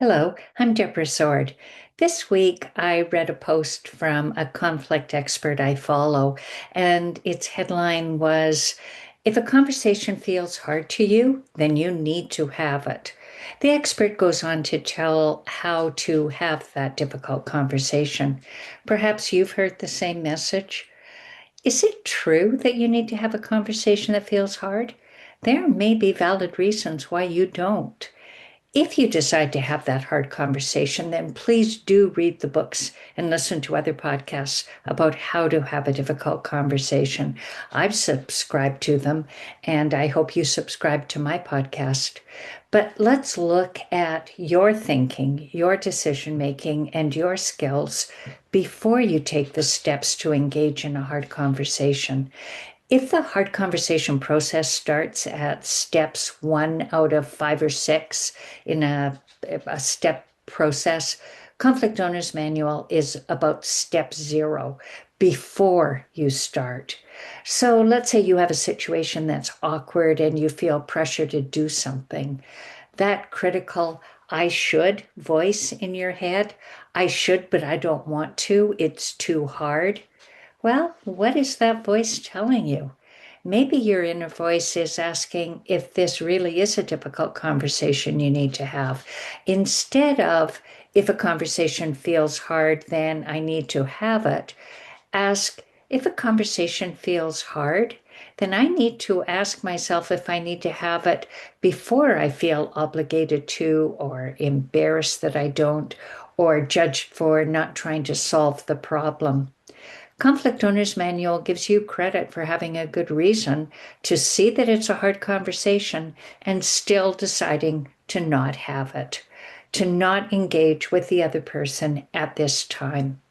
Hello, I'm Deborah Sword. This week I read a post from a conflict expert I follow, and its headline was, "If a conversation feels hard to you, then you need to have it." The expert goes on to tell how to have that difficult conversation. Perhaps you've heard the same message. Is it true that you need to have a conversation that feels hard? There may be valid reasons why you don't. If you decide to have that hard conversation, then please do read the books and listen to other podcasts about how to have a difficult conversation. I've subscribed to them, and I hope you subscribe to my podcast. But let's look at your thinking, your decision making, and your skills before you take the steps to engage in a hard conversation. If the hard conversation process starts at steps 1 out of 5 or 6 in a step process, Conflict Owner's Manual is about step 0 before you start. So let's say you have a situation that's awkward and you feel pressure to do something. That critical "I should" voice in your head, "I should, but I don't want to, it's too hard." Well, what is that voice telling you? Maybe your inner voice is asking if this really is a difficult conversation you need to have. Instead of, if a conversation feels hard, then I need to have it, ask, if a conversation feels hard, then I need to ask myself if I need to have it before I feel obligated to, or embarrassed that I don't, or judged for not trying to solve the problem. Conflict Owner's Manual gives you credit for having a good reason to see that it's a hard conversation and still deciding to not have it, to not engage with the other person at this time.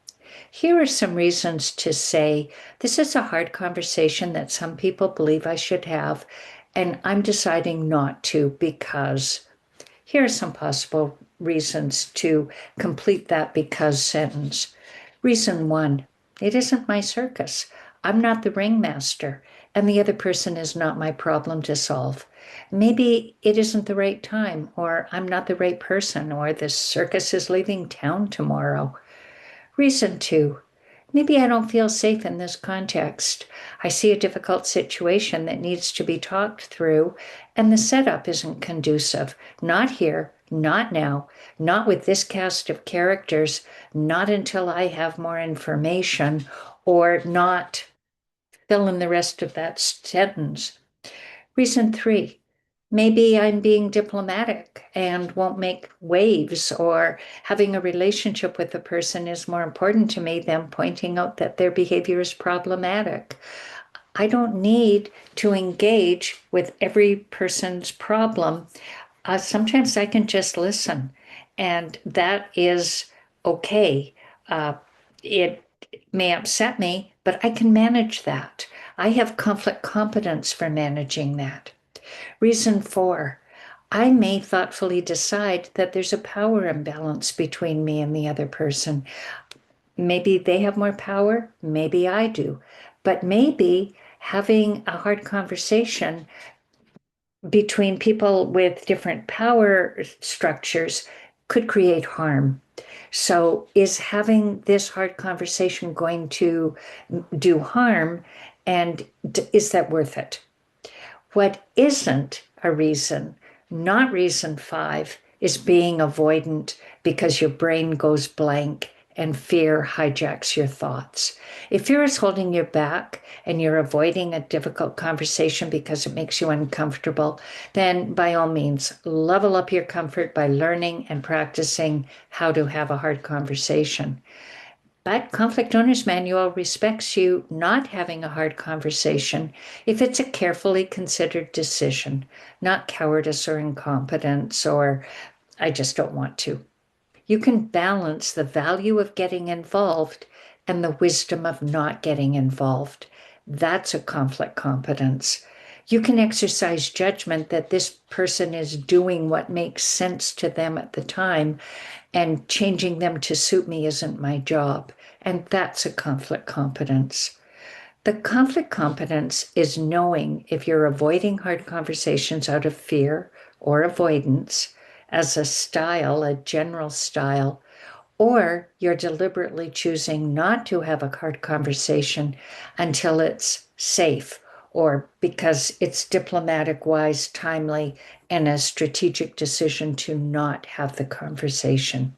Here are some reasons to say this is a hard conversation that some people believe I should have, and I'm deciding not to because. Here are some possible reasons to complete that because sentence. Reason 1, it isn't my circus. I'm not the ringmaster, and the other person is not my problem to solve. Maybe it isn't the right time, or I'm not the right person, or the circus is leaving town tomorrow. Reason 2, maybe I don't feel safe in this context. I see a difficult situation that needs to be talked through, and the setup isn't conducive. Not here, not now, not with this cast of characters, not until I have more information, or not fill in the rest of that sentence. Reason 3, maybe I'm being diplomatic and won't make waves, or having a relationship with the person is more important to me than pointing out that their behavior is problematic. I don't need to engage with every person's problem. Sometimes I can just listen, and that is okay. It may upset me, but I can manage that. I have conflict competence for managing that. Reason 4, I may thoughtfully decide that there's a power imbalance between me and the other person. Maybe they have more power, maybe I do. But maybe having a hard conversation between people with different power structures could create harm. So, is having this hard conversation going to do harm? And is that worth it? What isn't a reason, not reason 5, is being avoidant because your brain goes blank and fear hijacks your thoughts. If fear is holding you back and you're avoiding a difficult conversation because it makes you uncomfortable, then by all means, level up your comfort by learning and practicing how to have a hard conversation. But Conflict Owner's Manual respects you not having a hard conversation if it's a carefully considered decision, not cowardice or incompetence or "I just don't want to." You can balance the value of getting involved and the wisdom of not getting involved. That's a conflict competence. You can exercise judgment that this person is doing what makes sense to them at the time, and changing them to suit me isn't my job. And that's a conflict competence. The conflict competence is knowing if you're avoiding hard conversations out of fear or avoidance, as a style, a general style, or you're deliberately choosing not to have a hard conversation until it's safe or because it's diplomatic wise, timely, and a strategic decision to not have the conversation.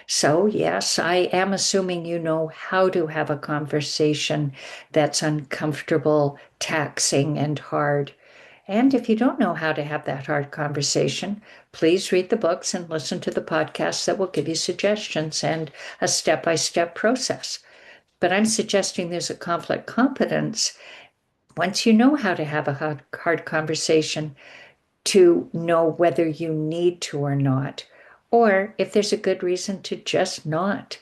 So, yes, I am assuming you know how to have a conversation that's uncomfortable, taxing, and hard. And if you don't know how to have that hard conversation, please read the books and listen to the podcasts that will give you suggestions and a step by step process. But I'm suggesting there's a conflict competence once you know how to have a hard conversation to know whether you need to or not, or if there's a good reason to just not.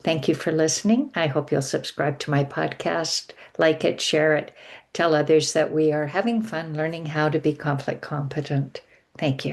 Thank you for listening. I hope you'll subscribe to my podcast, like it, share it, tell others that we are having fun learning how to be conflict competent. Thank you.